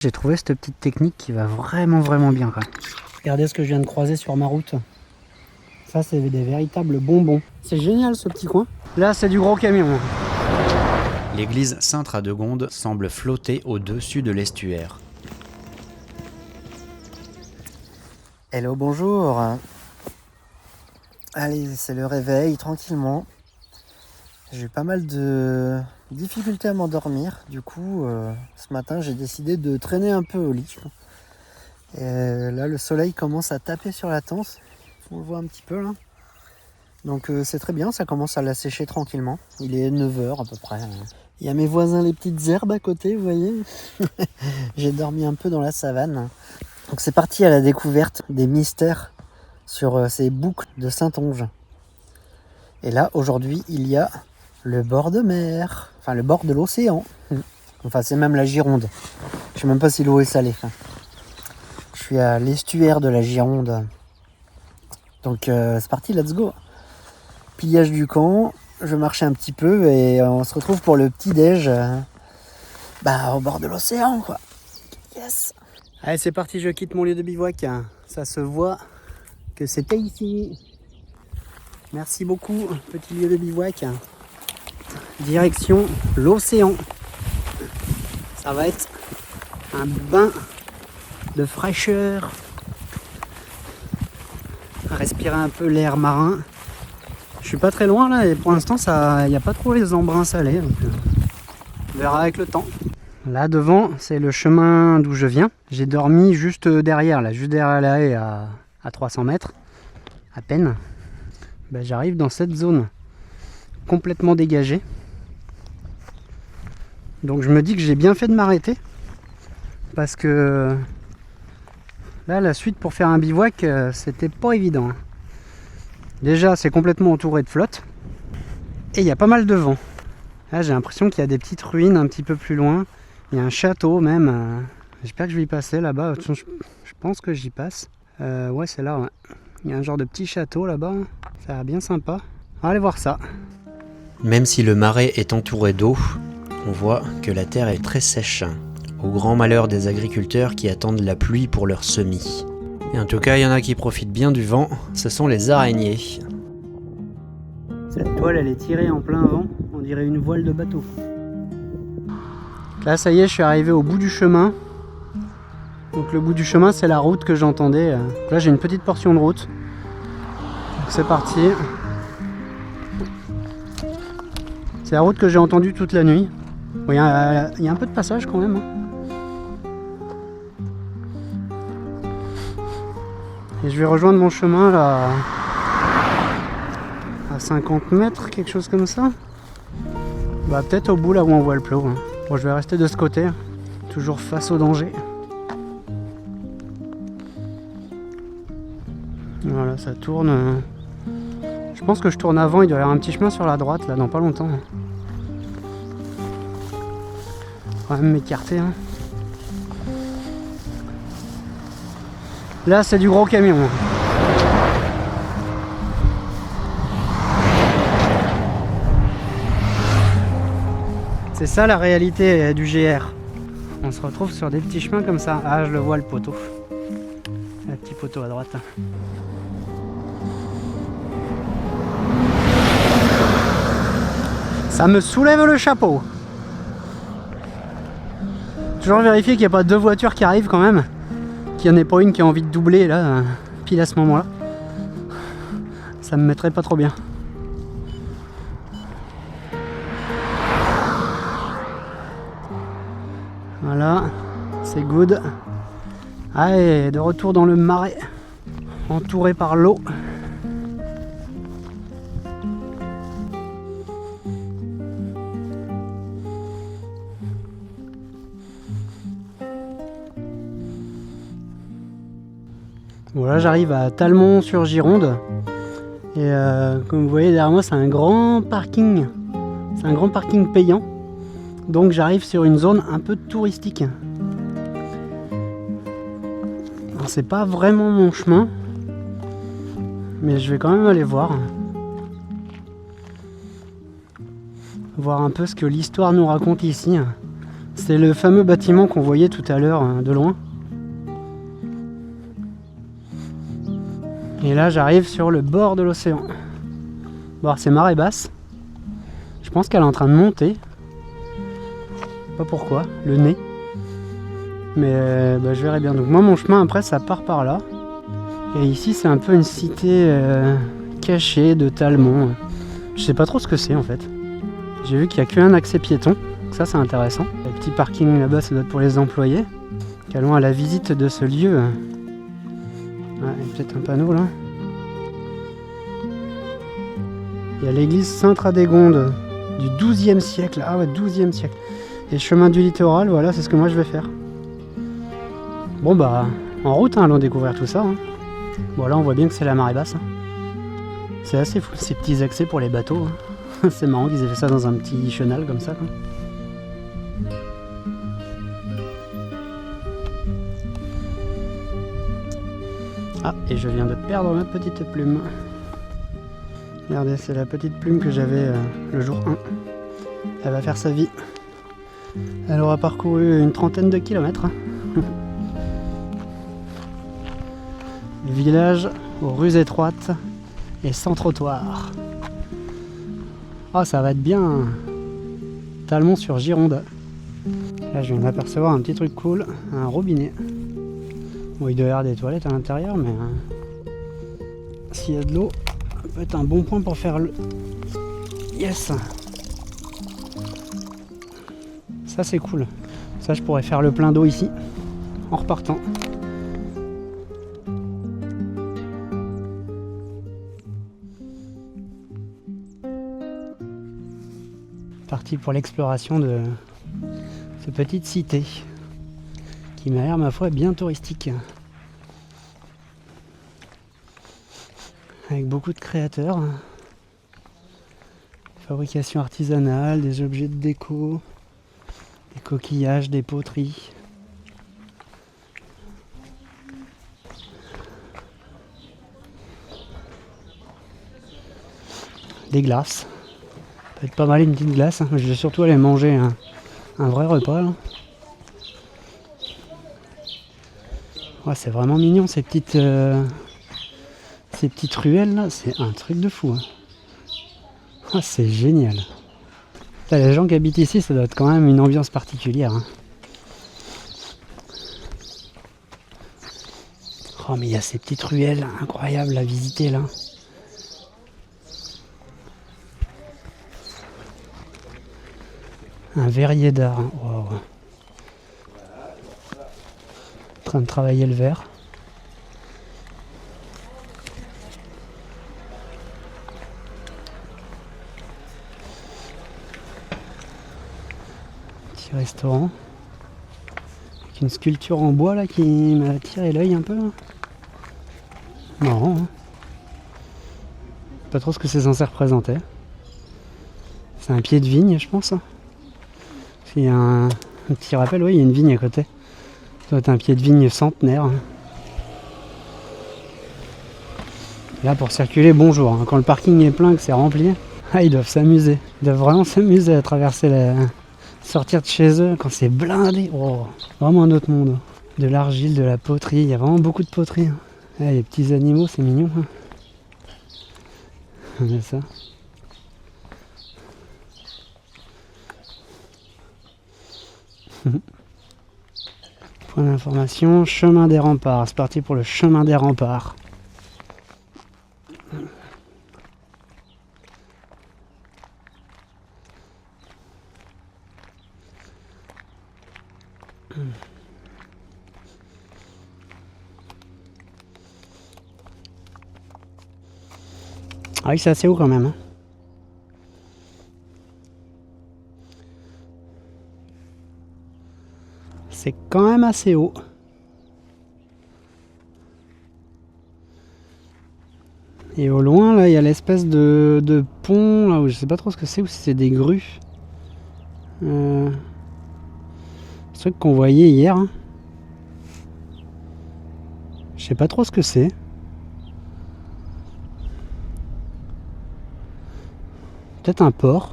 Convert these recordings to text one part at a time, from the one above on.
J'ai trouvé cette petite technique qui va vraiment bien quoi. Regardez ce que je viens de croiser sur ma route. Ça c'est des véritables bonbons. C'est génial ce petit coin. Là c'est du gros camion. L'église Sainte-Radegonde semble flotter au-dessus de l'estuaire. Hello, bonjour. Allez, c'est le réveil, tranquillement. J'ai eu pas mal de difficultés à m'endormir. Du coup, ce matin, j'ai décidé de traîner un peu au lit. Et là, le soleil commence à taper sur la tente. On le voit un petit peu là. Donc c'est très bien, ça commence à la sécher tranquillement. Il est 9h à peu près. Il y a mes voisins les petites herbes à côté, vous voyez. J'ai dormi un peu dans la savane. Donc c'est parti à la découverte des mystères sur ces boucles de Saintonge. Et là, aujourd'hui, il y a le bord de mer, enfin le bord de l'océan. Enfin, c'est même la Gironde. Je sais même pas si l'eau est salée. Je suis à l'estuaire de la Gironde. Donc c'est parti, let's go. Pillage du camp, je marche un petit peu et on se retrouve pour le petit-déj au bord de l'océan, quoi. Yes. Allez c'est parti, je quitte mon lieu de bivouac. Ça se voit que c'était ici. Merci beaucoup, petit lieu de bivouac. Direction l'océan. Ça va être un bain de fraîcheur. Respirer un peu l'air marin. Je suis pas très loin là et pour l'instant il n'y a pas trop les embruns salés. Donc, on verra avec le temps. Là devant c'est le chemin d'où je viens. J'ai dormi juste derrière la haie à 300 mètres à peine. J'arrive dans cette zone complètement dégagée. Donc je me dis que j'ai bien fait de m'arrêter. Parce que là la suite pour faire un bivouac c'était pas évident. Déjà c'est complètement entouré de flotte. Et il y a pas mal de vent. Là j'ai l'impression qu'il y a des petites ruines un petit peu plus loin. Il y a un château même. J'espère que je vais y passer là-bas. Je pense que j'y passe. Ouais c'est là ouais. Il y a un genre de petit château là-bas. Ça a l'air bien sympa. On va aller voir ça. Même si le marais est entouré d'eau, on voit que la terre est très sèche, au grand malheur des agriculteurs qui attendent la pluie pour leurs semis. Et en tout cas, il y en a qui profitent bien du vent, ce sont les araignées. Cette toile, elle est tirée en plein vent, on dirait une voile de bateau. Là, ça y est, je suis arrivé au bout du chemin. Donc le bout du chemin, c'est la route que j'entendais. Là, j'ai une petite portion de route. Donc c'est parti. C'est la route que j'ai entendue toute la nuit. Bon, y a un peu de passage quand même. Et je vais rejoindre mon chemin là à 50 mètres, quelque chose comme ça. Peut-être au bout là où on voit le plot. Bon, je vais rester de ce côté, toujours face au danger. Voilà, ça tourne. Je pense que je tourne avant, il doit y avoir un petit chemin sur la droite là dans pas longtemps. Quand même m'écarter. Là c'est du gros camion. C'est ça la réalité du GR. On se retrouve sur des petits chemins comme ça. Ah je le vois le poteau. Le petit poteau à droite. Ça me soulève le chapeau. Toujours vérifier qu'il n'y a pas deux voitures qui arrivent quand même. Qu'il n'y en ait pas une qui a envie de doubler là, pile à ce moment-là. Ça me mettrait pas trop bien. Voilà, c'est good. Allez, de retour dans le marais, entouré par l'eau. Voilà, j'arrive à Talmont-sur-Gironde. Et comme vous voyez derrière moi, c'est un grand parking. C'est un grand parking payant. Donc j'arrive sur une zone un peu touristique. Alors c'est pas vraiment mon chemin. Mais je vais quand même aller voir. Voir un peu ce que l'histoire nous raconte ici. C'est le fameux bâtiment qu'on voyait tout à l'heure de loin. Et là j'arrive sur le bord de l'océan. Bon, c'est marée basse. Je pense qu'elle est en train de monter. Pas pourquoi, le nez. Mais je verrai bien. Donc moi mon chemin après ça part par là. Et ici c'est un peu une cité cachée de Talmont. Je sais pas trop ce que c'est en fait. J'ai vu qu'il n'y a qu'un accès piéton. Donc ça c'est intéressant. Le petit parking là-bas ça doit être pour les employés. Allons à la visite de ce lieu. Ouais, il y a peut-être un panneau là. Il y a l'église Sainte-Radégonde du XIIe siècle. Ah ouais, XIIe siècle. Et chemin du littoral, voilà, c'est ce que moi je vais faire. Bon bah, en route, allons découvrir tout ça. Bon là, on voit bien que c'est la marée basse. C'est assez fou, ces petits accès pour les bateaux. C'est marrant qu'ils aient fait ça dans un petit chenal comme ça. Ah, et je viens de perdre ma petite plume. Regardez, c'est la petite plume que j'avais le jour 1. Elle va faire sa vie. Elle aura parcouru une trentaine de kilomètres. Village aux rues étroites et sans trottoir. Ah, ça va être bien. Talmont sur Gironde. Là, je viens d'apercevoir un petit truc cool, un robinet. Bon, il doit y avoir des toilettes à l'intérieur, mais s'il y a de l'eau, ça peut être un bon point pour faire le... Yes! Ça, c'est cool. Ça, je pourrais faire le plein d'eau ici, en repartant. Parti pour l'exploration de cette petite cité qui m'a l'air, ma foi, bien touristique. Avec beaucoup de créateurs. Fabrication artisanale, des objets de déco, des coquillages, des poteries. Des glaces. Ça peut être pas mal une petite glace. Je vais surtout aller manger un vrai repas là. Ouais, c'est vraiment mignon ces petites ruelles là, c'est un truc de fou. Ah, c'est génial. Là, les gens qui habitent ici, ça doit être quand même une ambiance particulière. Oh, mais il y a ces petites ruelles incroyables à visiter là. Un verrier d'art. Wow. En train de travailler le verre. Petit restaurant. Avec une sculpture en bois là qui m'a attiré l'œil un peu. Marrant. Pas trop ce que c'est censé représenter. C'est un pied de vigne, je pense. Il y a un petit rappel, oui, il y a une vigne à côté. Ça doit être un pied de vigne centenaire. Là, pour circuler, bonjour. Quand le parking est plein, que c'est rempli, ils doivent s'amuser. Ils doivent vraiment s'amuser à traverser sortir de chez eux quand c'est blindé. Oh, vraiment un autre monde. De l'argile, de la poterie. Il y a vraiment beaucoup de poterie. Les petits animaux, c'est mignon. C'est ça. Point d'information, chemin des remparts. C'est parti pour le chemin des remparts. Ah oui, c'est assez haut quand même. C'est quand même assez haut. Et au loin, là, il y a l'espèce de pont, là où je sais pas trop ce que c'est, ou si c'est des grues. Ce truc qu'on voyait hier. Je sais pas trop ce que c'est. Peut-être un port.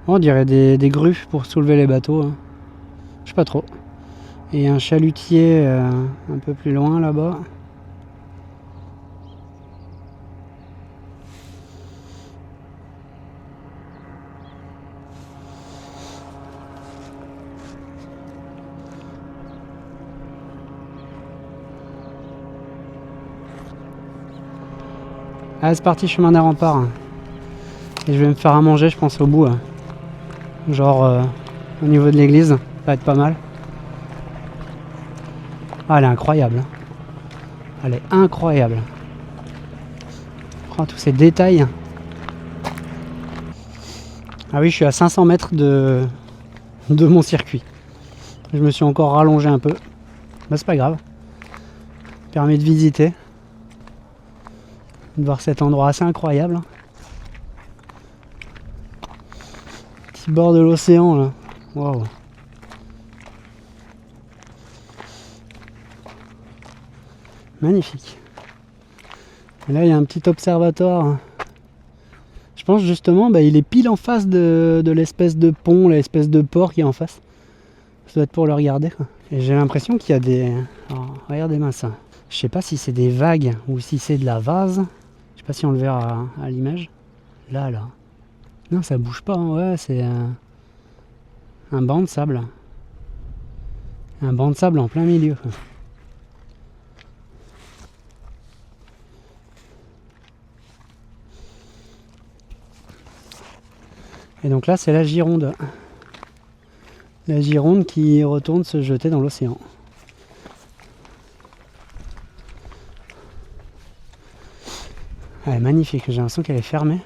On dirait des grues pour soulever les bateaux. Hein. Je sais pas trop. Et un chalutier un peu plus loin là-bas. Allez, c'est parti, chemin des remparts. Et je vais me faire à manger, je pense, au bout. Genre au niveau de l'église, ça va être pas mal. Ah, elle est incroyable. Elle est incroyable. Oh, tous ces détails. Ah oui, je suis à 500 mètres de mon circuit. Je me suis encore rallongé un peu. Mais c'est pas grave. Permet de visiter. De voir cet endroit assez incroyable. Petit bord de l'océan là. Waouh. Magnifique. Et là il y a un petit observatoire. Je pense justement il est pile en face de l'espèce de pont, l'espèce de port qui est en face. Ça doit être pour le regarder quoi. Et j'ai l'impression qu'il y a des... Alors, regardez-moi ça. Je sais pas si c'est des vagues ou si c'est de la vase. Je sais pas si on le verra à l'image. Là. Non, ça bouge pas. Hein. Ouais, c'est un banc de sable. Un banc de sable en plein milieu. Quoi. Et donc là, c'est la Gironde. La Gironde qui retourne se jeter dans l'océan. Elle est magnifique, j'ai l'impression qu'elle est fermée.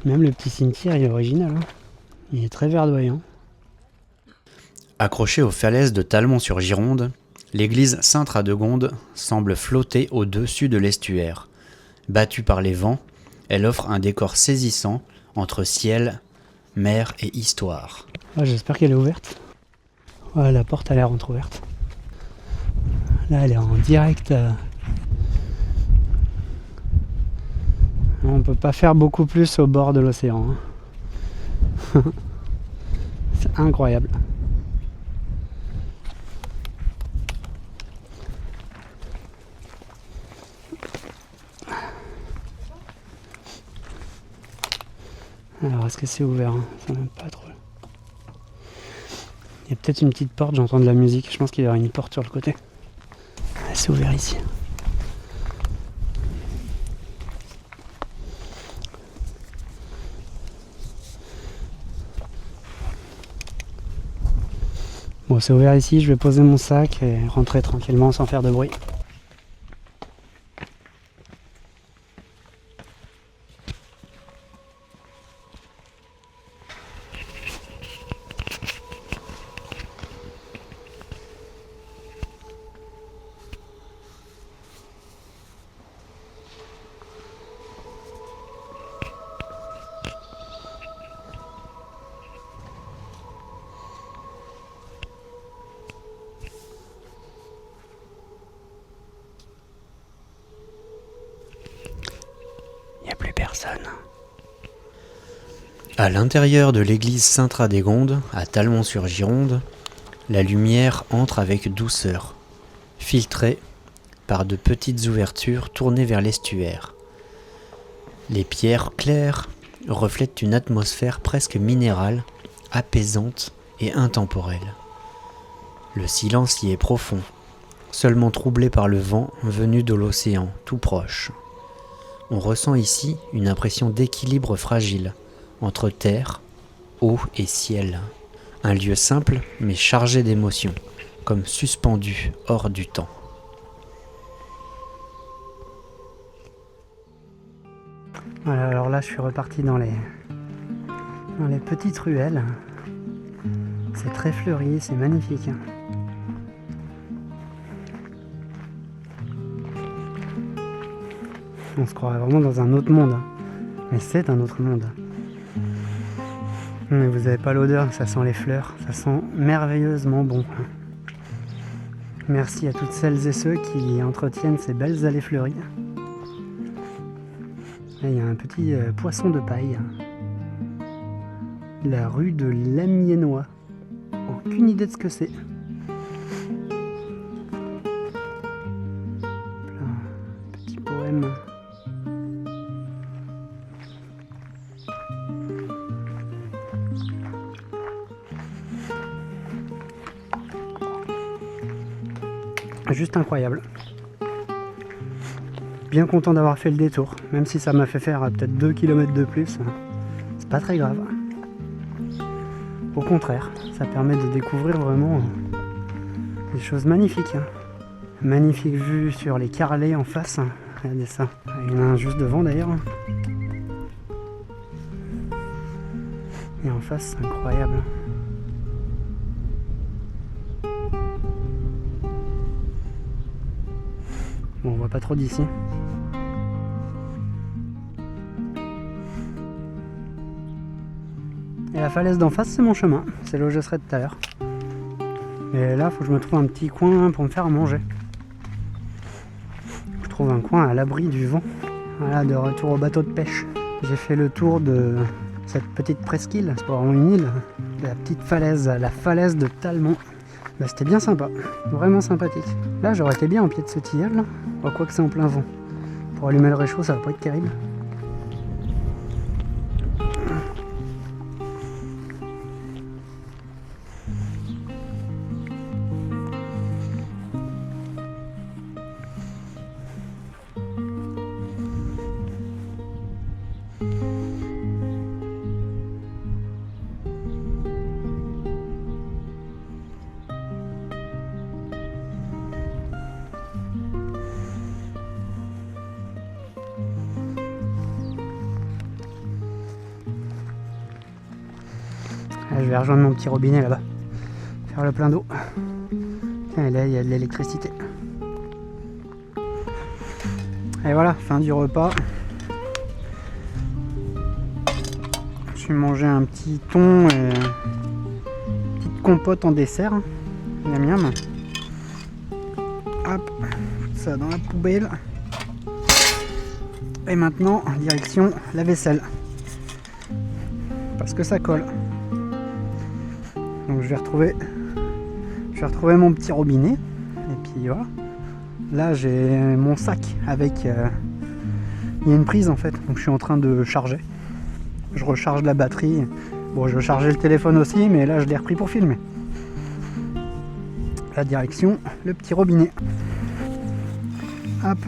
Même le petit cimetière, il est original. Hein. Il est très verdoyant. Accrochée aux falaises de Talmont-sur-Gironde, l'église Sainte-Radegonde semble flotter au-dessus de l'estuaire. Battue par les vents, elle offre un décor saisissant entre ciel, mer et histoire. Ah, j'espère qu'elle est ouverte. Ouais, la porte a l'air entrouverte. Là, elle est en direct. On peut pas faire beaucoup plus au bord de l'océan. Hein. C'est incroyable. Alors, est-ce que c'est ouvert hein? Ça m'aime pas trop. Il y a peut-être une petite porte, j'entends de la musique. Je pense qu'il y aura une porte sur le côté. Ah, c'est ouvert ici. Bon, c'est ouvert ici. Je vais poser mon sac et rentrer tranquillement sans faire de bruit. Plus personne. À l'intérieur de l'église Sainte-Radegonde, à Talmont-sur-Gironde, la lumière entre avec douceur, filtrée par de petites ouvertures tournées vers l'estuaire. Les pierres claires reflètent une atmosphère presque minérale, apaisante et intemporelle. Le silence y est profond, seulement troublé par le vent venu de l'océan tout proche. On ressent ici une impression d'équilibre fragile entre terre, eau et ciel. Un lieu simple mais chargé d'émotions, comme suspendu hors du temps. Voilà, alors là je suis reparti dans les petites ruelles. C'est très fleuri, c'est magnifique. On se croirait vraiment dans un autre monde. Mais c'est un autre monde. Mais vous n'avez pas l'odeur, ça sent les fleurs. Ça sent merveilleusement bon. Merci à toutes celles et ceux qui entretiennent ces belles allées fleuries. Là, il y a un petit poisson de paille. La rue de l'Amiénois. Aucune idée de ce que c'est. Petit poème. Juste incroyable. Bien content d'avoir fait le détour, même si ça m'a fait faire peut-être 2 km de plus. C'est pas très grave. Au contraire, ça permet de découvrir vraiment des choses magnifiques. Magnifique vue sur les carrelets en face. Regardez ça. Il y en a un juste devant d'ailleurs. Et en face, c'est incroyable. Bon, on voit pas trop d'ici. Et la falaise d'en face, c'est mon chemin. C'est là où je serai tout à l'heure. Et là, il faut que je me trouve un petit coin pour me faire à manger. Je trouve un coin à l'abri du vent. Voilà, de retour au bateau de pêche. J'ai fait le tour de cette petite presqu'île, c'est pas vraiment une île, la petite falaise, la falaise de Talmont. Bah, c'était bien sympa, vraiment sympathique. Là, j'aurais été bien au pied de ce tilleul, là. Bon, quoi que c'est en plein vent. Pour allumer le réchaud, ça va pas être terrible. Je vais rejoindre mon petit robinet là-bas, faire le plein d'eau. Et là, il y a de l'électricité. Et voilà, fin du repas. Je vais manger un petit thon et une petite compote en dessert. Miam miam. Hop, ça dans la poubelle. Et maintenant, direction la vaisselle. Parce que ça colle. Donc je vais retrouver mon petit robinet. Et puis voilà. Là j'ai mon sac avec... il y a une prise en fait. Donc je suis en train de charger. Je recharge la batterie. Bon, je vais charger le téléphone aussi, mais là je l'ai repris pour filmer. La direction, le petit robinet. Hop.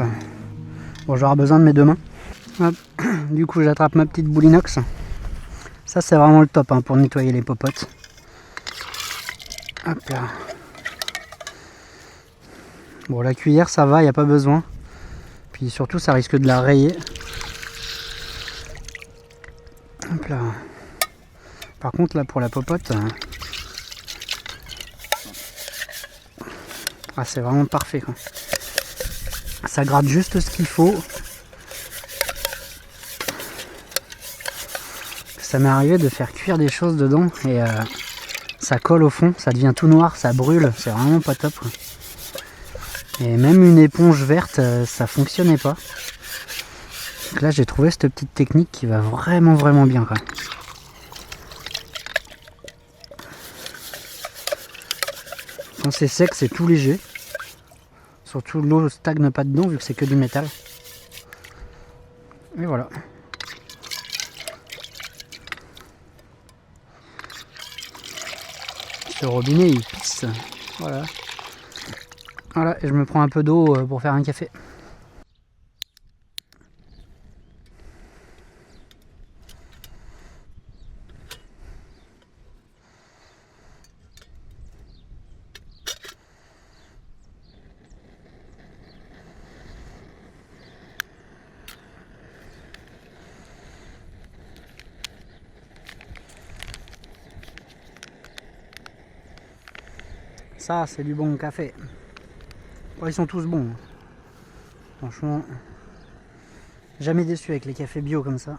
Bon, j'aurai besoin de mes deux mains. Hop. Du coup j'attrape ma petite boule inox. Ça c'est vraiment le top pour nettoyer les popotes. Hop là. Bon, la cuillère ça va, il n'y a pas besoin. Puis surtout ça risque de la rayer. Hop là. Par contre là pour la popote, c'est vraiment parfait quoi. Ça gratte juste ce qu'il faut. Ça m'est arrivé de faire cuire des choses dedans et ça colle au fond, ça devient tout noir, ça brûle, c'est vraiment pas top quoi. Et même une éponge verte, ça fonctionnait pas. Donc là j'ai trouvé cette petite technique qui va vraiment bien quoi. Quand c'est sec, c'est tout léger. Surtout l'eau stagne pas dedans vu que c'est que du métal. Et voilà. Ce robinet il pisse. Voilà. Voilà, et je me prends un peu d'eau pour faire un café. Ça, c'est du bon café. Bon, ils sont tous bons. Franchement, jamais déçu avec les cafés bio comme ça.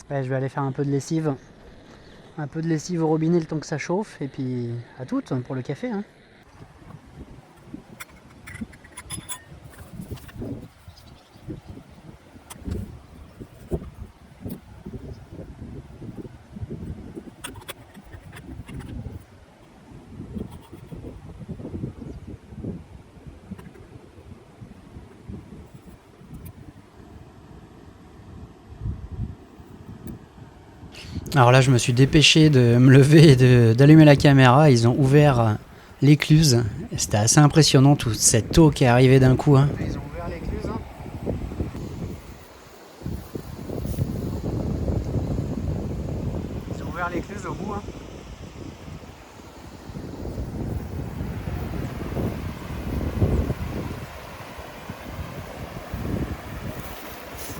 Ouais, je vais aller faire un peu de lessive. Un peu de lessive au robinet le temps que ça chauffe. Et puis, à toutes pour le café. Alors là, je me suis dépêché de me lever et d'allumer la caméra. Ils ont ouvert l'écluse. C'était assez impressionnant, toute cette eau qui est arrivée d'un coup. Hein. Ils ont ouvert l'écluse. Hein. Ils ont ouvert l'écluse au bout. Hein.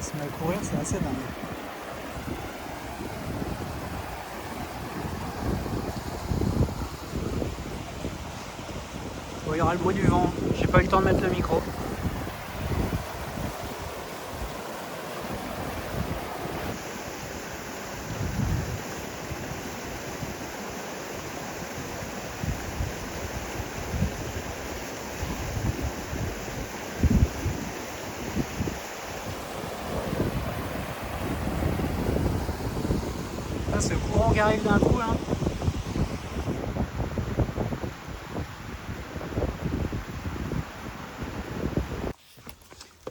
Se met à courir, c'est assez dingue. Bon, il y aura le bruit du vent, j'ai pas eu le temps de mettre le micro. Là, ce courant qui arrive d'un coup, hein.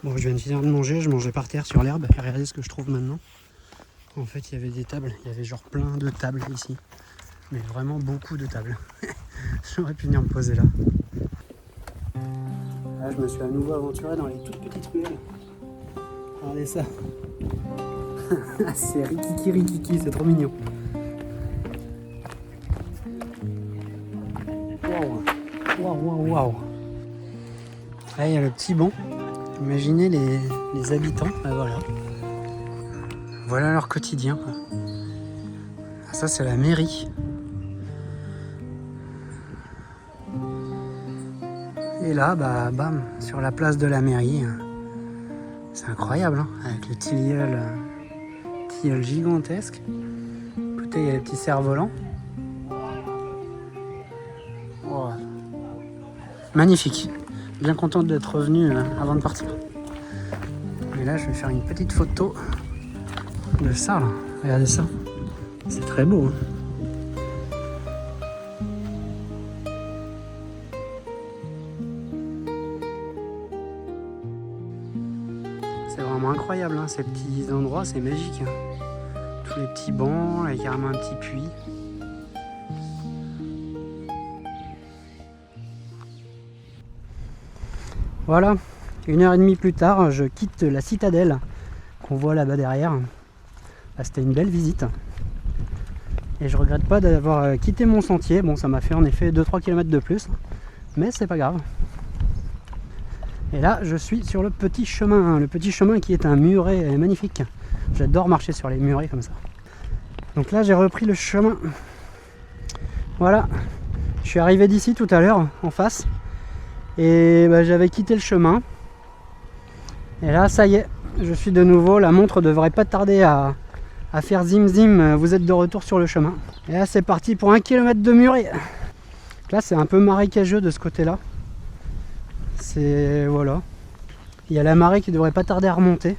Bon, je viens de finir de manger, je mangeais par terre sur l'herbe, et regardez ce que je trouve maintenant. En fait, il y avait des tables, il y avait genre plein de tables ici. Mais vraiment beaucoup de tables. J'aurais pu venir me poser là. Là, je me suis à nouveau aventuré dans les toutes petites ruelles. Regardez ça. C'est rikiki rikiki, c'est trop mignon. Waouh, waouh, waouh, waouh. Là, il y a le petit banc. Imaginez les habitants, ben voilà. Voilà leur quotidien. Ah, ça, c'est la mairie. Et là, bah, bam, sur la place de la mairie. C'est incroyable, hein, avec le tilleul gigantesque. Écoutez, il y a les petits cerfs-volants. Oh. Magnifique. Bien contente d'être revenu avant de partir. Et là, je vais faire une petite photo de ça, là. Regardez ça. C'est très beau. Hein. C'est vraiment incroyable, hein, ces petits endroits, c'est magique. Hein. Tous les petits bancs, là, il y a carrément un petit puits. Voilà, 1h30 plus tard, je quitte la citadelle qu'on voit là-bas derrière. Là, c'était une belle visite. Et je regrette pas d'avoir quitté mon sentier. Bon, ça m'a fait en effet 2-3 km de plus, mais c'est pas grave. Et là, je suis sur le petit chemin qui est un muret magnifique. J'adore marcher sur les murets comme ça. Donc là, j'ai repris le chemin. Voilà, je suis arrivé d'ici tout à l'heure, en face. Et bah, j'avais quitté le chemin. Et là, ça y est, je suis de nouveau. La montre devrait pas tarder à faire zim zim. Vous êtes de retour sur le chemin. Et là, c'est parti pour 1 km de muret. Là, c'est un peu marécageux de ce côté-là. C'est... voilà. Il y a la marée qui devrait pas tarder à remonter.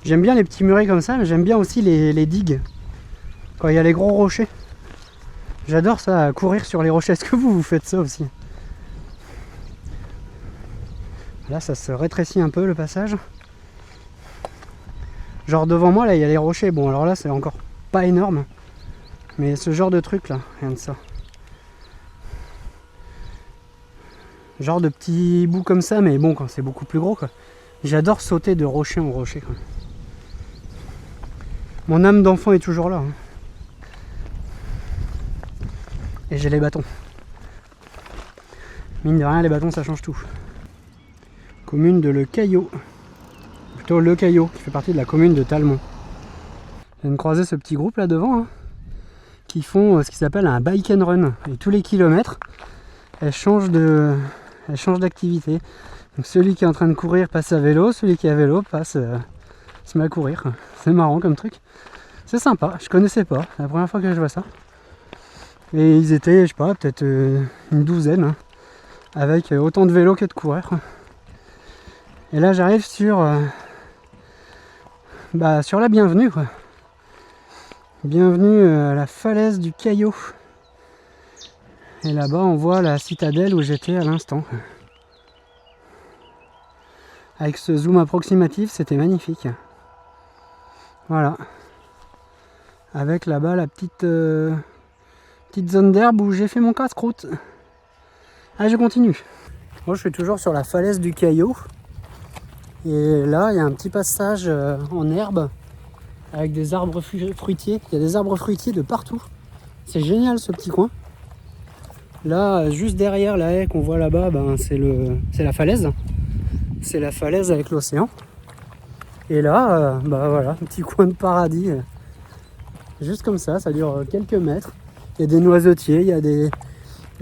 J'aime bien les petits murets comme ça, mais j'aime bien aussi les digues. Quand il y a les gros rochers. J'adore ça, courir sur les rochers. Est-ce que vous faites ça aussi ? Là, ça se rétrécit un peu le passage. Genre devant moi, là, il y a les rochers. Bon, alors là, c'est encore pas énorme. Mais ce genre de truc, là, rien de ça. Genre de petits bouts comme ça, mais bon, quand c'est beaucoup plus gros, quoi. J'adore sauter de rocher en rocher, quoi. Mon âme d'enfant est toujours là. Hein. Et j'ai les bâtons. Mine de rien, les bâtons, ça change tout. Commune de Le Caillot. Plutôt Le Caillot, qui fait partie de la commune de Talmont. Je viens de croiser ce petit groupe là devant, hein, qui font ce qui s'appelle un bike and run. Et tous les kilomètres, elles changent d'activité. Donc celui qui est en train de courir passe à vélo, celui qui est à vélo se met à courir. C'est marrant comme truc. C'est sympa, je connaissais pas, c'est la première fois que je vois ça. Et ils étaient, je sais pas, peut-être une douzaine, hein, avec autant de vélos que de coureurs. Et là j'arrive sur la bienvenue, quoi. Bienvenue à la falaise du Caillot. Et là-bas on voit la citadelle où j'étais à l'instant. Avec ce zoom approximatif, c'était magnifique. Voilà. Avec là-bas la petite zone d'herbe où j'ai fait mon casse-croûte. Allez, je continue. Moi je suis toujours sur la falaise du Caillot. Et là il y a un petit passage en herbe avec des arbres fruitiers. Il y a des arbres fruitiers de partout. C'est génial ce petit coin. Là, juste derrière la haie qu'on voit là-bas, c'est la falaise. C'est la falaise avec l'océan. Et là, voilà, un petit coin de paradis. Juste comme ça dure quelques mètres. Il y a des noisetiers, il y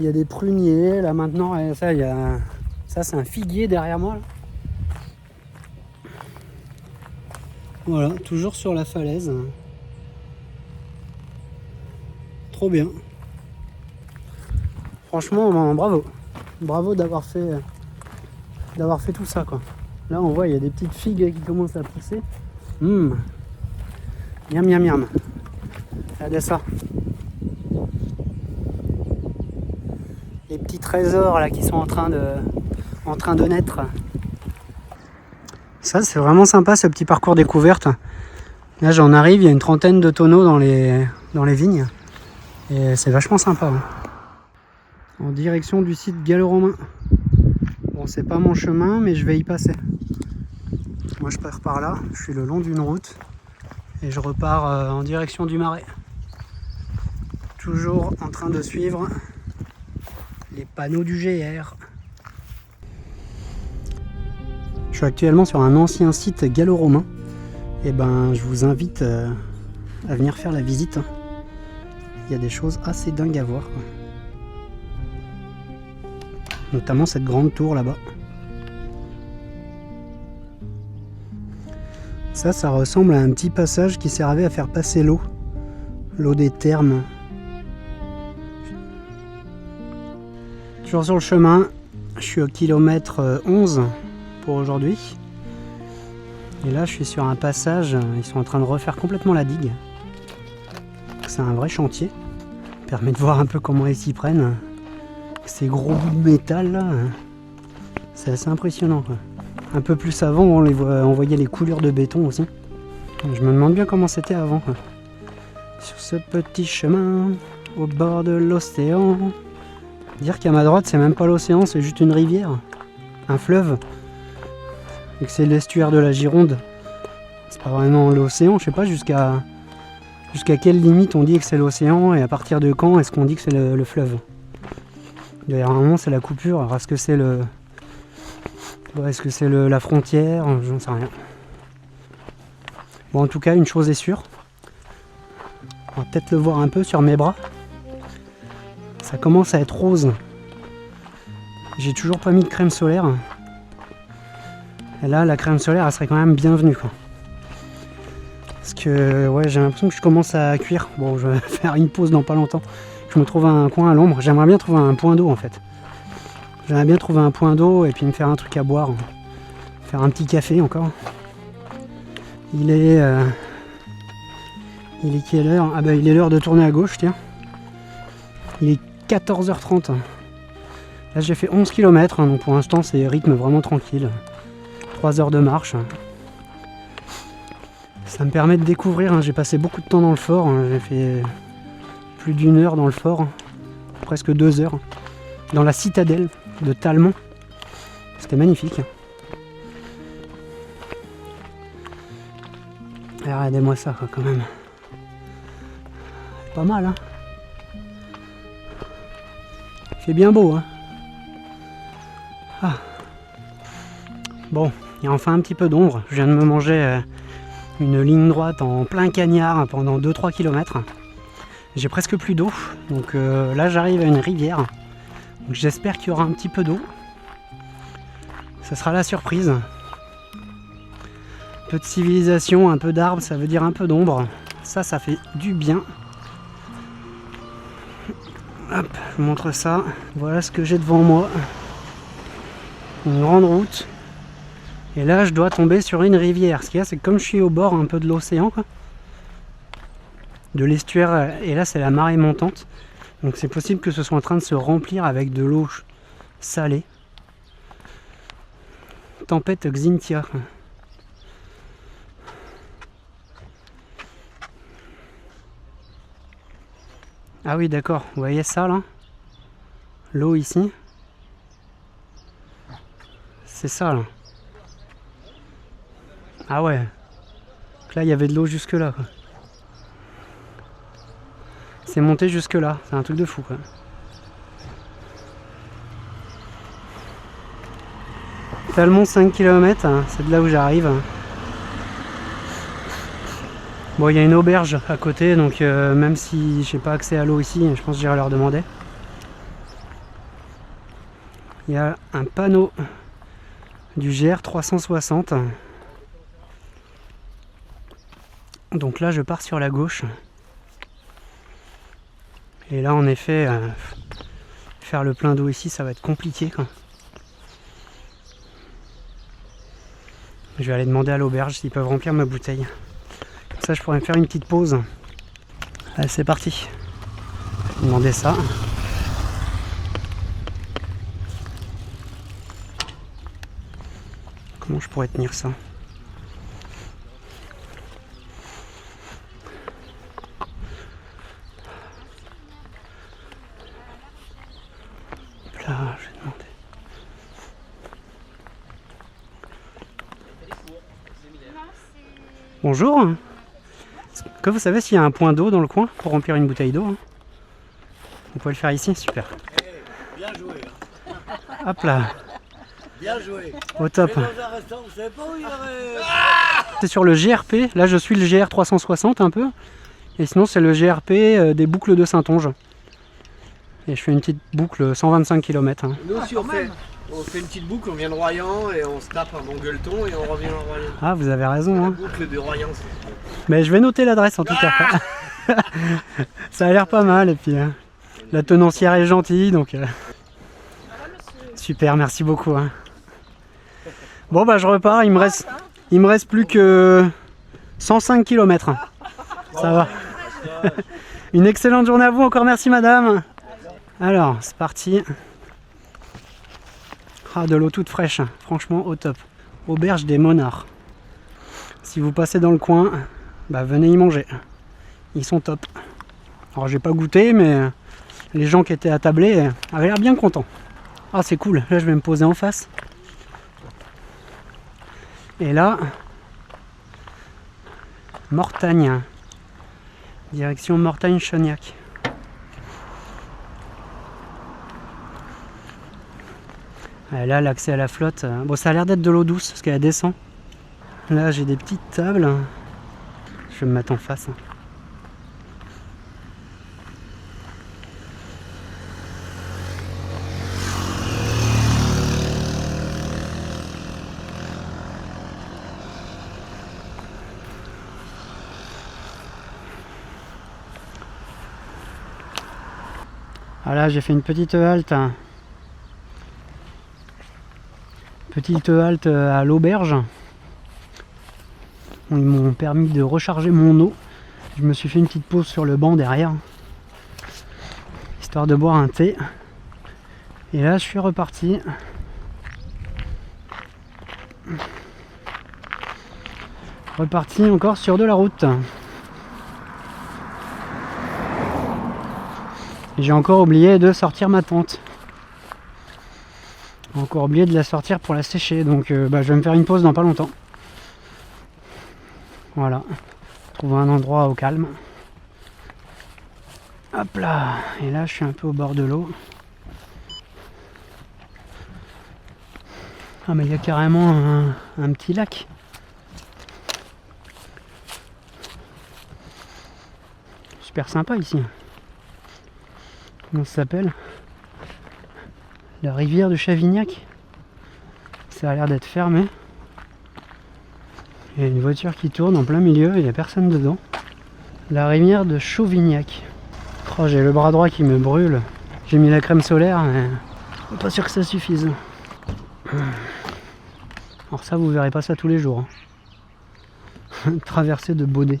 a des pruniers. Là maintenant, ça c'est un figuier derrière moi. Là. Voilà, toujours sur la falaise. Trop bien. Franchement, bravo. Bravo d'avoir fait tout ça, quoi. Là, on voit, il y a des petites figues qui commencent à pousser. Miam, miam, miam. Regardez ça. Les petits trésors là qui sont en train de naître. Ça, c'est vraiment sympa, ce petit parcours découverte. Là, j'en arrive, il y a une trentaine de tonneaux dans les vignes. Et c'est vachement sympa. Hein. En direction du site gallo-romain. Bon, c'est pas mon chemin, mais je vais y passer. Moi, je pars par là. Je suis le long d'une route. Et je repars en direction du Marais. Toujours en train de suivre les panneaux du GR. Je suis actuellement sur un ancien site gallo-romain. Et je vous invite à venir faire la visite. Il y a des choses assez dingues à voir. Notamment cette grande tour là-bas. Ça ressemble à un petit passage qui servait à faire passer l'eau. L'eau des thermes. Toujours sur le chemin, je suis au kilomètre 11 pour aujourd'hui. Et là, je suis sur un passage, ils sont en train de refaire complètement la digue. C'est un vrai chantier. Ça permet de voir un peu comment ils s'y prennent. Ces gros bouts de métal là, c'est assez impressionnant, quoi. Un peu plus avant, on voyait les coulures de béton aussi. Je me demande bien comment c'était avant, quoi. Sur ce petit chemin, au bord de l'océan. Dire qu'à ma droite, c'est même pas l'océan, c'est juste une rivière, un fleuve. Et que c'est l'estuaire de la Gironde. C'est pas vraiment l'océan, je sais pas jusqu'à quelle limite on dit que c'est l'océan et à partir de quand est-ce qu'on dit que c'est le fleuve. D'ailleurs, à un moment, c'est la coupure. Alors, est-ce que c'est la frontière? J'en sais rien. Bon, en tout cas, une chose est sûre. On va peut-être le voir un peu sur mes bras. Ça commence à être rose. J'ai toujours pas mis de crème solaire. Et là, la crème solaire, elle serait quand même bienvenue, quoi. Parce que, ouais, j'ai l'impression que je commence à cuire. Bon, je vais faire une pause dans pas longtemps. Je me trouve un coin à l'ombre. J'aimerais bien trouver un point d'eau en fait. J'aimerais bien trouver un point d'eau et puis me faire un truc à boire. Faire un petit café encore. Il est quelle heure? Ah il est l'heure de tourner à gauche, tiens. Il est 14h30. Là j'ai fait 11 km, donc pour l'instant c'est rythme vraiment tranquille. 3 heures de marche. Ça me permet de découvrir, j'ai passé beaucoup de temps dans le fort. J'ai fait plus d'1 heure dans le fort, presque 2 heures, dans la citadelle de Talmont. C'était magnifique. Et regardez-moi ça, quoi, quand même. Pas mal, hein. Il fait bien beau, hein. Ah. Bon, il y a enfin un petit peu d'ombre. Je viens de me manger une ligne droite en plein cagnard pendant 2-3 km. J'ai presque plus d'eau, donc là j'arrive à une rivière. Donc j'espère qu'il y aura un petit peu d'eau. Ça sera la surprise. Un peu de civilisation, un peu d'arbres, ça veut dire un peu d'ombre. Ça fait du bien. Hop, je vous montre ça. Voilà ce que j'ai devant moi. Une grande route. Et là je dois tomber sur une rivière. Ce qu'il y a, c'est que comme je suis au bord un peu de l'océan, quoi, de l'estuaire, et là c'est la marée montante, donc c'est possible que ce soit en train de se remplir avec de l'eau salée. Tempête Xynthia. Ah oui, d'accord. Vous voyez ça là? L'eau ici. C'est ça là. Ah ouais. Donc là, il y avait de l'eau jusque là, quoi. C'est monté jusque là. C'est un truc de fou, quoi. Talmont 5 km, hein, c'est de là où j'arrive. Bon, il y a une auberge à côté, donc même si j'ai pas accès à l'eau ici, je pense que j'irai leur demander. Il y a un panneau du GR 360. Donc là, je pars sur la gauche. Et là, en effet, faire le plein d'eau ici, ça va être compliqué, quoi. Je vais aller demander à l'auberge s'ils peuvent remplir ma bouteille. Comme ça, je pourrais me faire une petite pause. Allez, c'est parti. Je vais demander ça. Comment je pourrais tenir ça? Là, je vais demander. Bonjour. Est-ce que vous savez s'il y a un point d'eau dans le coin pour remplir une bouteille d'eau? Vous pouvez le faire ici, super. Bien joué. Hop là, Bien joué. au top. Dans un restaurant, vous savez pas où il y aurait... C'est sur le GRP, là je suis le GR 360 un peu. Et sinon c'est le GRP des boucles de Saintonge. Et je fais une petite boucle 125 km. Hein. Nous aussi on fait une petite boucle, on vient de Royan et on se tape un bon gueuleton et on revient à Royan. Ah, vous avez raison. La Hein. boucle de Royan, c'est... Mais je vais noter l'adresse en tout cas. Ça a l'air pas mal et puis la tenancière est gentille donc super, merci beaucoup. Hein. Bon bah je repars, il me reste plus que 105 km. Ça va. Une excellente journée à vous, encore merci madame. Alors c'est parti. Ah, de l'eau toute fraîche, franchement au top. Auberge des Monards. Si vous passez dans le coin, bah venez y manger. Ils sont top. Alors j'ai pas goûté, mais les gens qui étaient attablés avaient l'air bien contents. Ah c'est cool, là je vais me poser en face. Et là, Mortagne. Direction Mortagne-Chognac. Et là l'accès à la flotte, bon ça a l'air d'être de l'eau douce parce qu'elle descend. Là j'ai des petites tables. Je vais me mettre en face. Voilà, j'ai fait une petite halte. Petite halte à l'auberge. Ils m'ont permis de recharger mon eau. Je me suis fait une petite pause sur le banc derrière, histoire de boire un thé. Et là je suis reparti. Reparti encore sur de la route. J'ai encore oublié de sortir ma tente. Encore oublié de la sortir pour la sécher, donc je vais me faire une pause dans pas longtemps. Voilà, trouver un endroit au calme. Hop là, et là je suis un peu au bord de l'eau. Ah mais il y a carrément un petit lac. Super sympa ici. Comment ça s'appelle? La rivière de Chavignac. Ça a l'air d'être fermé. Il y a une voiture qui tourne en plein milieu, il n'y a personne dedans. La rivière de Chauvignac. Oh, j'ai le bras droit qui me brûle. J'ai mis la crème solaire, mais pas sûr que ça suffise. Alors ça, vous verrez pas ça tous les jours. Hein. Traversée de Baudet.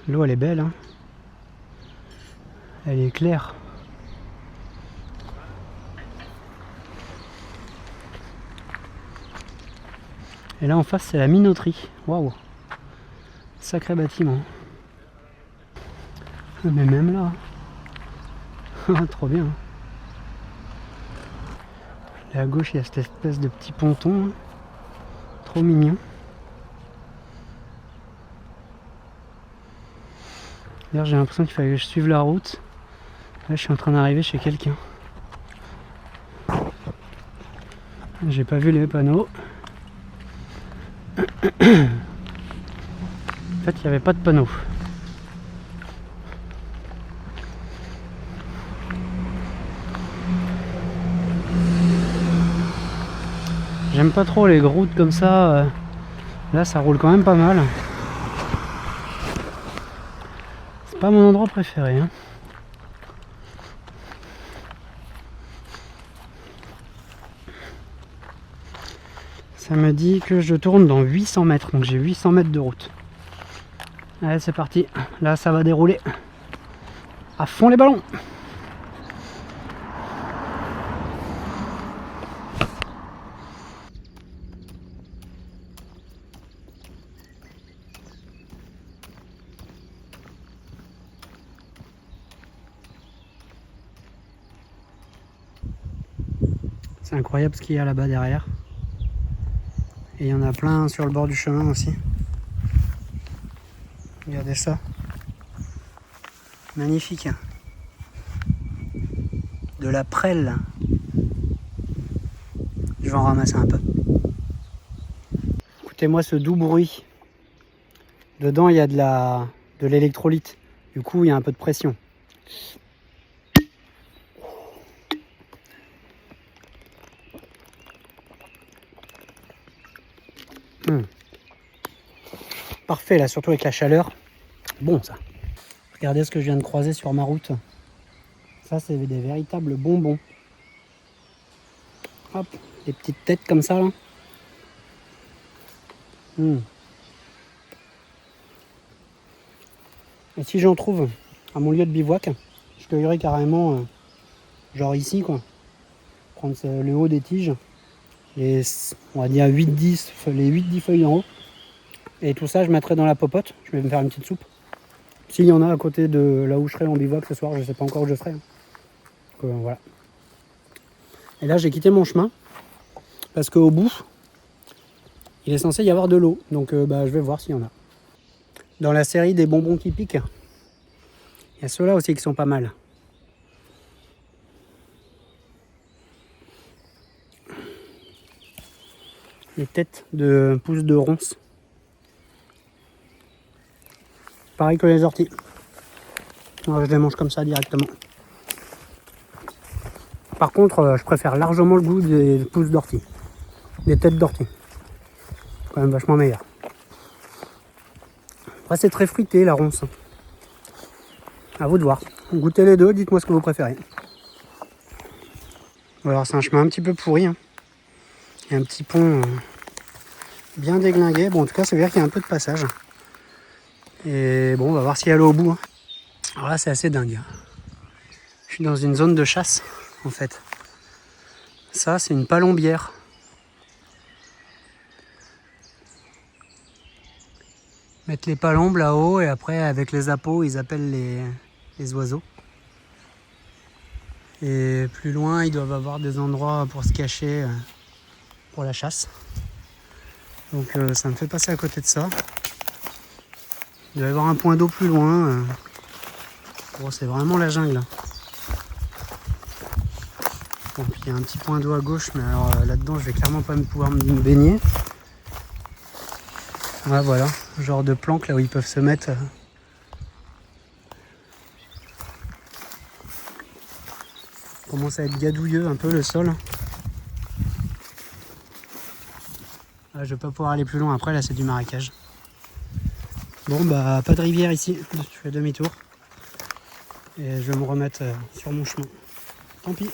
L'eau, elle est belle. Hein. Elle est claire. Et là en face c'est la minoterie. Waouh. Sacré bâtiment. Mais même là. Trop bien. Là à gauche, il y a cette espèce de petit ponton. Trop mignon. D'ailleurs, j'ai l'impression qu'il fallait que je suive la route. Là, je suis en train d'arriver chez quelqu'un. J'ai pas vu les panneaux. En fait, il n'y avait pas de panneaux. J'aime pas trop les routes comme ça. Là, ça roule quand même pas mal. C'est pas mon endroit préféré, hein. Ça me dit que je tourne dans 800 mètres, donc j'ai 800 mètres de route. Allez, c'est parti. Là, ça va dérouler. À fond les ballons. C'est incroyable ce qu'il y a là-bas derrière. Et il y en a plein sur le bord du chemin aussi. Regardez ça. Magnifique. De la prêle. Je vais en ramasser un peu. Écoutez-moi ce doux bruit. Dedans, il y a de l'électrolyte. Du coup, il y a un peu de pression. Parfait là, surtout avec la chaleur. Bon ça. Regardez ce que je viens de croiser sur ma route. Ça, c'est des véritables bonbons. Hop, des petites têtes comme ça là. Et si j'en trouve à mon lieu de bivouac, je cueillerai carrément genre ici quoi. Prendre le haut des tiges. Et on va dire 8-10, les 8-10 feuilles en haut. Et tout ça, je mettrai dans la popote. Je vais me faire une petite soupe. S'il y en a à côté de là où je serai en bivouac ce soir, je ne sais pas encore où je serai. Donc, voilà. Et là, j'ai quitté mon chemin. Parce qu'au bout, il est censé y avoir de l'eau. Donc je vais voir s'il y en a. Dans la série des bonbons qui piquent, il y a ceux-là aussi qui sont pas mal. Les têtes de pousses de ronces. Pareil que les orties. Alors, je les mange comme ça directement. Par contre, je préfère largement le goût des pousses d'ortie. Des têtes d'ortie. C'est quand même vachement meilleur. Après, c'est très fruité la ronce. À vous de voir. Goûtez les deux, dites-moi ce que vous préférez. Alors, c'est un chemin un petit peu pourri. Hein. Il y a un petit pont bien déglingué. Bon, en tout cas, ça veut dire qu'il y a un peu de passage. Et bon, on va voir s'il y a l'eau au bout. Hein. Alors là, c'est assez dingue. Je suis dans une zone de chasse, en fait. Ça, c'est une palombière. Mettre les palombes là-haut et après, avec les appos, ils appellent les oiseaux. Et plus loin, ils doivent avoir des endroits pour se cacher pour la chasse. Donc ça me fait passer à côté de ça. Il doit y avoir un point d'eau plus loin. Bon, c'est vraiment la jungle. Bon, puis il y a un petit point d'eau à gauche, mais alors là-dedans, je vais clairement pas pouvoir me baigner. Ouais, voilà, genre de planque là où ils peuvent se mettre. Commence à être gadouilleux un peu le sol. Ah, je vais pas pouvoir aller plus loin après, là c'est du marécage. Bon bah pas de rivière ici, je fais demi-tour. Et je vais me remettre sur mon chemin. Tant pis.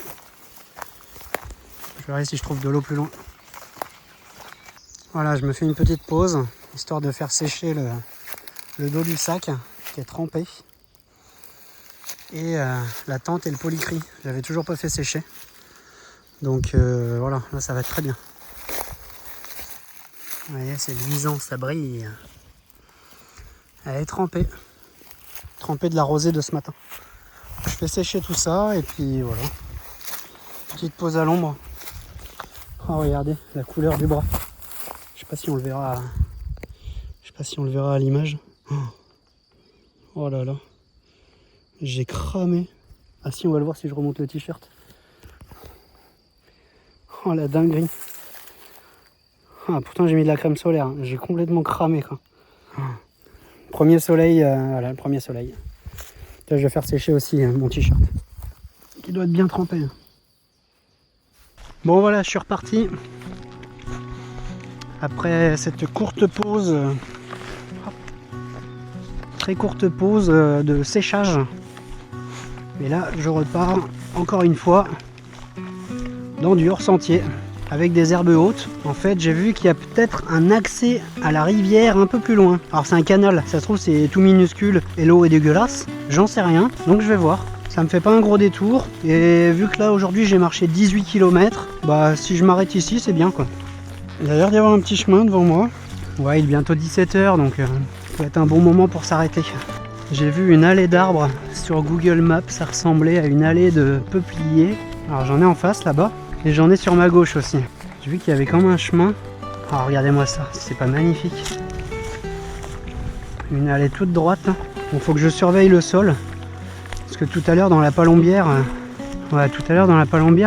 Je verrai si je trouve de l'eau plus loin. Voilà, je me fais une petite pause, histoire de faire sécher le dos du sac qui est trempé. Et la tente et le polycri, j'avais toujours pas fait sécher. Donc voilà, là ça va être très bien. Vous voyez, c'est luisant, ça brille. Elle est trempée. Trempée de la rosée de ce matin. Je fais sécher tout ça et puis voilà. Petite pause à l'ombre. Oh regardez la couleur du bras. Je sais pas si on le verra. Je sais pas si on le verra à l'image. Oh là là. J'ai cramé. Ah si, on va le voir si je remonte le t-shirt. Oh la dinguerie. Ah, pourtant j'ai mis de la crème solaire. J'ai complètement cramé quoi. Premier soleil, voilà le premier soleil. Là, je vais faire sécher aussi mon t-shirt. Qui doit être bien trempé. Bon voilà, je suis reparti. Après cette courte pause. Très courte pause de séchage. Et là, je repars encore une fois dans du hors-sentier avec des herbes hautes. En fait, j'ai vu qu'il y a peut-être un accès à la rivière un peu plus loin. Alors c'est un canal, ça se trouve c'est tout minuscule et l'eau est dégueulasse. J'en sais rien, donc je vais voir. Ça me fait pas un gros détour. Et vu que là aujourd'hui j'ai marché 18 km, bah si je m'arrête ici c'est bien quoi. Il a l'air d'y avoir un petit chemin devant moi. Ouais, il est bientôt 17 h, donc ça va être un bon moment pour s'arrêter. J'ai vu une allée d'arbres sur Google Maps, ça ressemblait à une allée de peupliers. Alors j'en ai en face là-bas et j'en ai sur ma gauche aussi. J'ai vu qu'il y avait comme un chemin. Alors regardez-moi ça, c'est pas magnifique. Une allée toute droite. Bon, faut que je surveille le sol parce que tout à l'heure dans la palombière,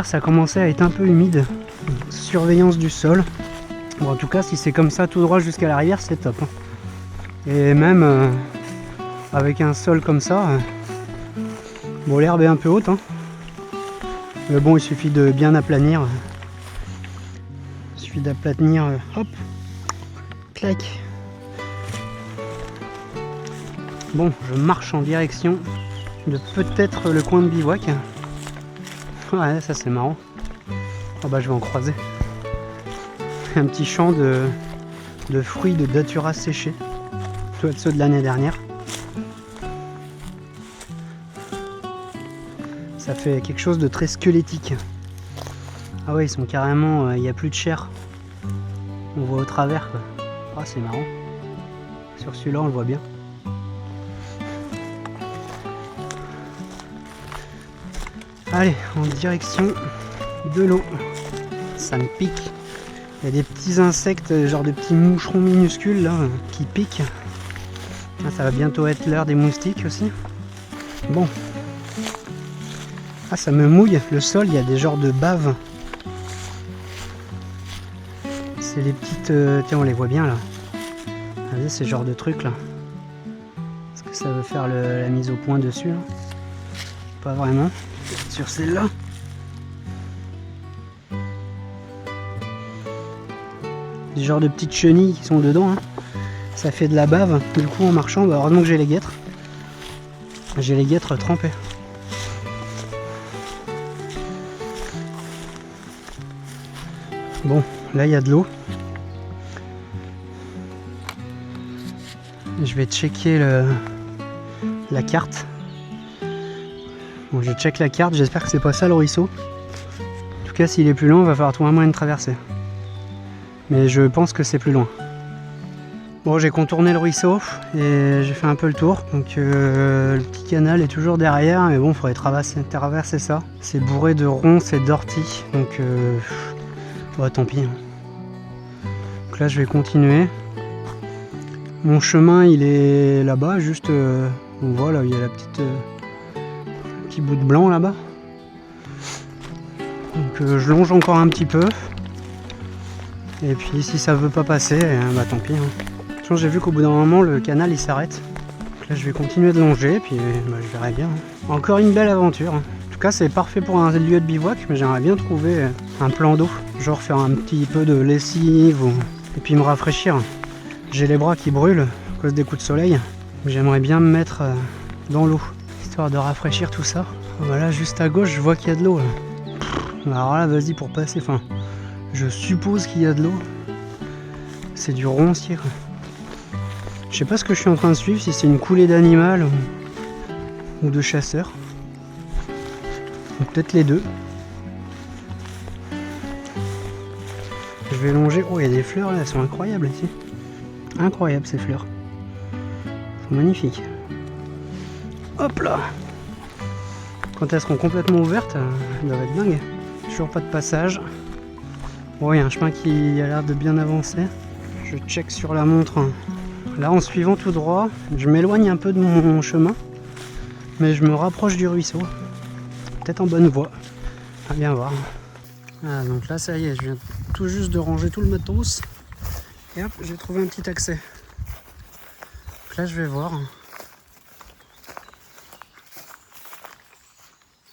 ça commençait à être un peu humide. Surveillance du sol. Bon, en tout cas, si c'est comme ça tout droit jusqu'à la rivière, c'est top. Et même avec un sol comme ça, bon, l'herbe est un peu haute, mais bon, il suffit de bien aplanir. Il suffit d'aplanir, hop, clac. Bon, je marche en direction de peut-être le coin de bivouac. Ouais, ça c'est marrant. Oh bah, je vais en croiser. Un petit champ de fruits de datura séchés. Ça doit être ceux de l'année dernière. Ça fait quelque chose de très squelettique. Ah ouais, ils sont carrément... il n'y a plus de chair. On voit au travers quoi. Ah, c'est marrant. Sur celui-là on le voit bien. Allez, en direction de l'eau. Ça me pique. Il y a des petits insectes, genre de petits moucherons minuscules là, qui piquent. Ah, ça va bientôt être l'heure des moustiques aussi. Bon. Ah, ça me mouille. Le sol, il y a des genres de baves. C'est les petites... tiens, on les voit bien là. Regardez ces genres de trucs là. Est-ce que ça veut faire la mise au point dessus là? Pas vraiment. Sur celle-là. Des genres de petites chenilles qui sont dedans. Ça fait de la bave. Du coup, en marchant, bah, heureusement que j'ai les guêtres. J'ai les guêtres trempées. Bon, là il y a de l'eau. Je vais checker la carte. Bon, je check la carte, j'espère que c'est pas ça le ruisseau. En tout cas, s'il est plus loin, il va falloir trouver un moyen de traverser. Mais je pense que c'est plus loin. Bon, j'ai contourné le ruisseau et j'ai fait un peu le tour. Donc le petit canal est toujours derrière, mais bon, il faudrait traverser ça. C'est bourré de ronces et d'orties, donc bah, tant pis. Donc là, je vais continuer. Mon chemin, il est là-bas, juste on voit là, il y a la petite petit bout de blanc là-bas. Donc je longe encore un petit peu. Et puis si ça veut pas passer, bah tant pis. J'ai vu qu'au bout d'un moment le canal il s'arrête. Donc là je vais continuer de longer, puis bah, je verrai bien. Encore une belle aventure. En tout cas c'est parfait pour un lieu de bivouac, mais j'aimerais bien trouver un plan d'eau. Genre faire un petit peu de lessive et puis me rafraîchir. J'ai les bras qui brûlent à cause des coups de soleil. J'aimerais bien me mettre dans l'eau, histoire de rafraîchir tout ça. Voilà, juste à gauche je vois qu'il y a de l'eau. Alors là vas-y pour passer, enfin je suppose qu'il y a de l'eau. C'est du roncier quoi. Je sais pas ce que je suis en train de suivre, si c'est une coulée d'animal ou de chasseurs. Ou peut-être les deux. Je vais longer. Oh, il y a des fleurs là, elles sont incroyables ici. Incroyables ces fleurs. Magnifique. Hop là. Quand elles seront complètement ouvertes, elles doivent être dingues. Toujours pas de passage. Bon, il y a un chemin qui a l'air de bien avancer. Je check sur la montre. Là, en suivant tout droit, je m'éloigne un peu de mon chemin, mais je me rapproche du ruisseau. Peut-être en bonne voie. À bien voir. Ah, donc là, ça y est, je viens tout juste de ranger tout le matos. Et hop, j'ai trouvé un petit accès. Donc là, je vais voir.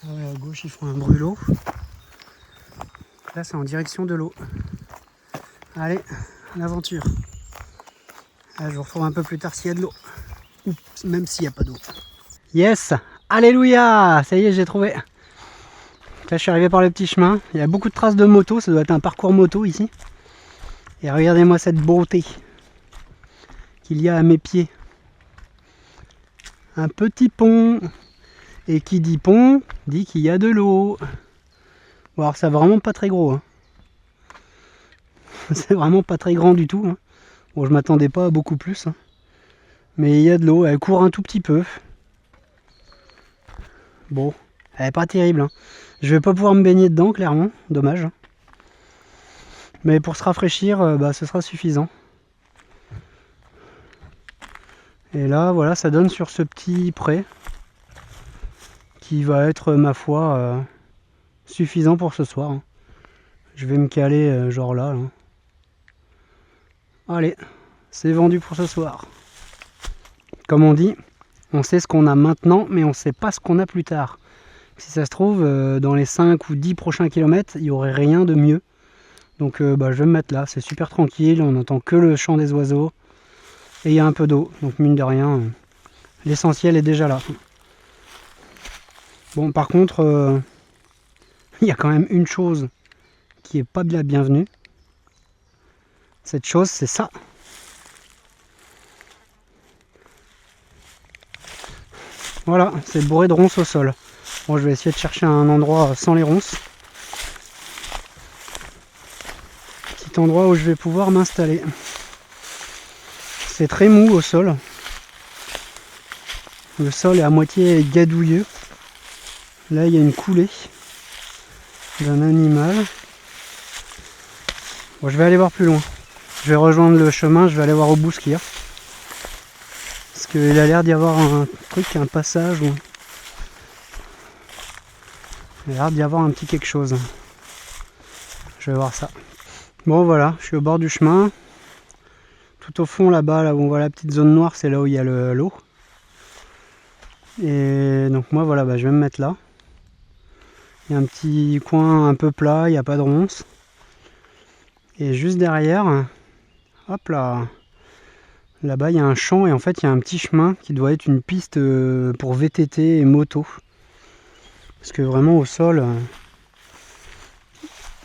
Ah ouais, à gauche, ils font un brûlot. Là, c'est en direction de l'eau. Allez, l'aventure. Là, je vous retrouve un peu plus tard s'il y a de l'eau. Ou même s'il n'y a pas d'eau. Yes! Alléluia! Ça y est, j'ai trouvé. Là, je suis arrivé par le petit chemin. Il y a beaucoup de traces de moto. Ça doit être un parcours moto ici. Et regardez-moi cette beauté qu'il y a à mes pieds. Un petit pont. Et qui dit pont, dit qu'il y a de l'eau. Bon, alors, c'est vraiment pas très gros. Hein. C'est vraiment pas très grand du tout. Hein. Bon, je m'attendais pas à beaucoup plus. Hein. Mais il y a de l'eau. Elle court un tout petit peu. Bon, elle est pas terrible. Hein. Je vais pas pouvoir me baigner dedans, clairement. Dommage. Mais pour se rafraîchir, ce sera suffisant. Et là, voilà, ça donne sur ce petit pré. Qui va être, ma foi, suffisant pour ce soir. Hein. Je vais me caler genre là. Allez, c'est vendu pour ce soir. Comme on dit, on sait ce qu'on a maintenant, mais on ne sait pas ce qu'on a plus tard. Si ça se trouve, dans les 5 ou 10 prochains kilomètres, il n'y aurait rien de mieux. Donc je vais me mettre là, c'est super tranquille, on n'entend que le chant des oiseaux. Et il y a un peu d'eau, donc mine de rien, l'essentiel est déjà là. Bon, par contre, il y a quand même une chose qui n'est pas bien bienvenue. Cette chose, c'est ça. Voilà, c'est bourré de ronces au sol. Bon, je vais essayer de chercher un endroit sans les ronces. Petit endroit où je vais pouvoir m'installer. C'est très mou au sol. Le sol est à moitié gadouilleux. Là, il y a une coulée d'un animal. Bon, je vais aller voir plus loin. Je vais rejoindre le chemin, je vais aller voir au bout ce qu'il y a. Parce qu'il a l'air d'y avoir un truc, un passage. Il a l'air d'y avoir un petit quelque chose. Je vais voir ça. Bon voilà, je suis au bord du chemin. Tout au fond là-bas, là où on voit la petite zone noire, c'est là où il y a l'eau. Et donc moi voilà, je vais me mettre là. Il y a un petit coin un peu plat, il n'y a pas de ronces. Et juste derrière, hop là, là-bas il y a un champ et en fait il y a un petit chemin qui doit être une piste pour VTT et moto. Parce que vraiment au sol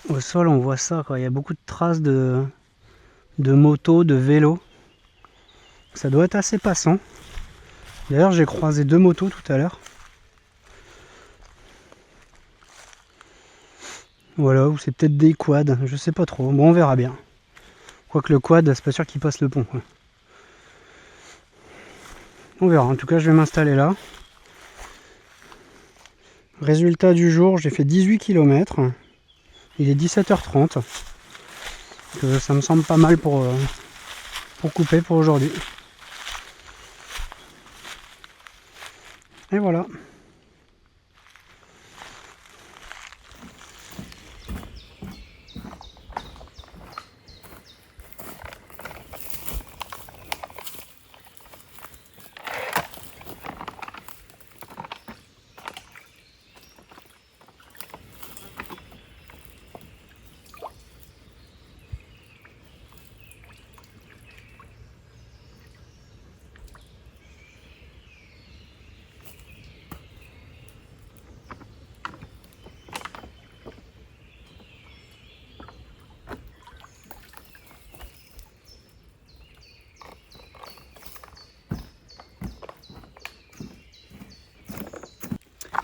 on voit ça, quoi. Il y a beaucoup de traces de moto, de vélo. Ça doit être assez passant. D'ailleurs j'ai croisé 2 motos tout à l'heure. Voilà, ou c'est peut-être des quads, je sais pas trop. Bon, on verra bien. Quoique le quad, c'est pas sûr qu'il passe le pont. Quoi. On verra. En tout cas, je vais m'installer là. Résultat du jour, j'ai fait 18 km. Il est 17h30. Ça me semble pas mal pour couper pour aujourd'hui. Et voilà.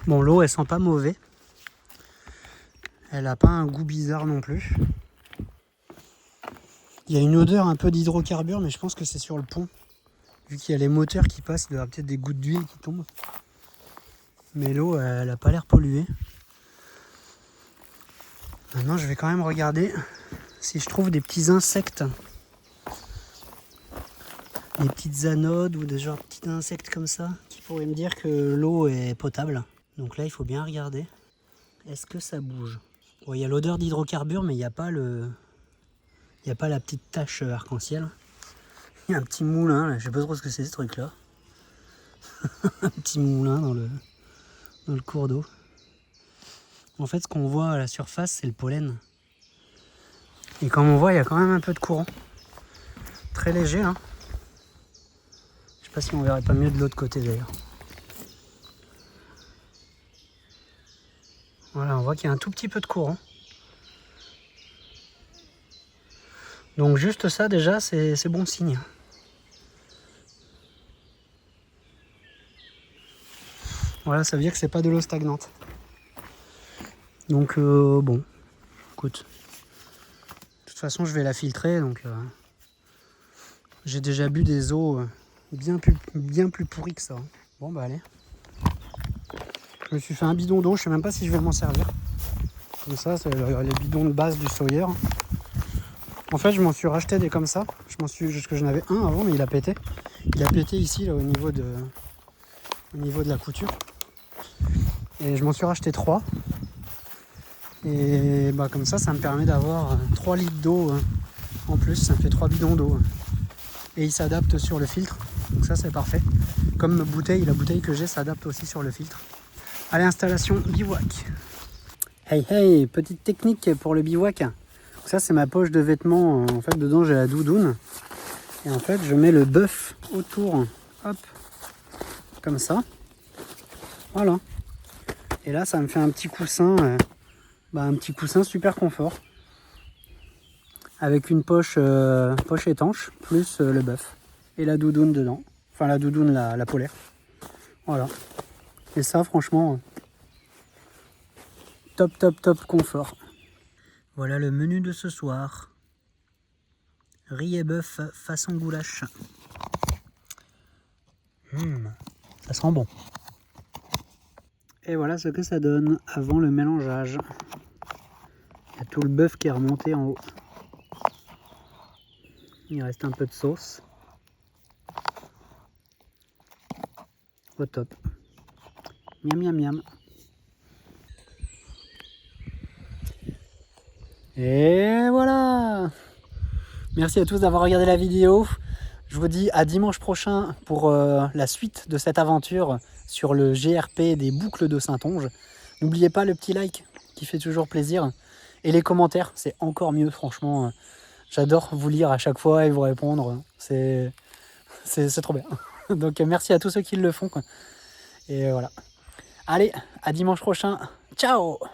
Bon, l'eau elle sent pas mauvais. Elle a pas un goût bizarre non plus. Il y a une odeur un peu d'hydrocarbures, mais je pense que c'est sur le pont. Vu qu'il y a les moteurs qui passent, il doit y avoir peut-être des gouttes d'huile qui tombent. Mais l'eau, elle n'a pas l'air polluée. Maintenant, je vais quand même regarder si je trouve des petits insectes. Des petites anodes ou des genres de petits insectes comme ça qui pourraient me dire que l'eau est potable. Donc là, il faut bien regarder. Est-ce que ça bouge? Bon, il y a l'odeur d'hydrocarbures, mais il n'y a pas la petite tache arc-en-ciel. Il y a un petit moulin, là. Je sais pas trop ce que c'est ce truc-là. Un petit moulin dans le cours d'eau. En fait, ce qu'on voit à la surface, c'est le pollen. Et comme on voit, il y a quand même un peu de courant. Très léger, hein. Je sais pas si on verrait pas mieux de l'autre côté d'ailleurs. Voilà, on voit qu'il y a un tout petit peu de courant. Donc juste ça déjà, c'est bon signe. Voilà, ça veut dire que c'est pas de l'eau stagnante. Donc bon, écoute. De toute façon, je vais la filtrer, donc j'ai déjà bu des eaux bien plus pourries que ça. Hein. Bon bah allez. Je me suis fait un bidon d'eau, je sais même pas si je vais m'en servir. Comme ça, c'est les bidons de base du Sawyer. En fait, je m'en suis racheté des comme ça. Parce que j'en avais un avant, mais il a pété. Il a pété ici, là, au niveau de la couture. Et je m'en suis racheté 3. Et bah, comme ça me permet d'avoir 3 litres d'eau en plus. Ça me fait 3 bidons d'eau. Et il s'adapte sur le filtre. Donc ça, c'est parfait. Comme la bouteille que j'ai s'adapte aussi sur le filtre. Allez, installation bivouac. Hey, petite technique pour le bivouac. Ça, c'est ma poche de vêtements. En fait, dedans, j'ai la doudoune. Et en fait, je mets le bœuf autour. Hop. Comme ça. Voilà. Et là, ça me fait un petit coussin. Un petit coussin super confort. Avec une poche étanche. Plus le bœuf. Et la doudoune dedans. Enfin, la doudoune, la polaire. Voilà. Et ça, franchement, top confort. Voilà le menu de ce soir. Riz et bœuf façon goulash. Ça sent bon. Et voilà ce que ça donne avant le mélangeage. Il y a tout le bœuf qui est remonté en haut. Il reste un peu de sauce. Au top. Miam. Et voilà! Merci à tous d'avoir regardé la vidéo. Je vous dis à dimanche prochain pour la suite de cette aventure sur le GRP des boucles de Saintonge. N'oubliez pas le petit like qui fait toujours plaisir. Et les commentaires, c'est encore mieux, franchement. J'adore vous lire à chaque fois et vous répondre. C'est trop bien. Donc merci à tous ceux qui le font. Et voilà. Allez, à dimanche prochain. Ciao!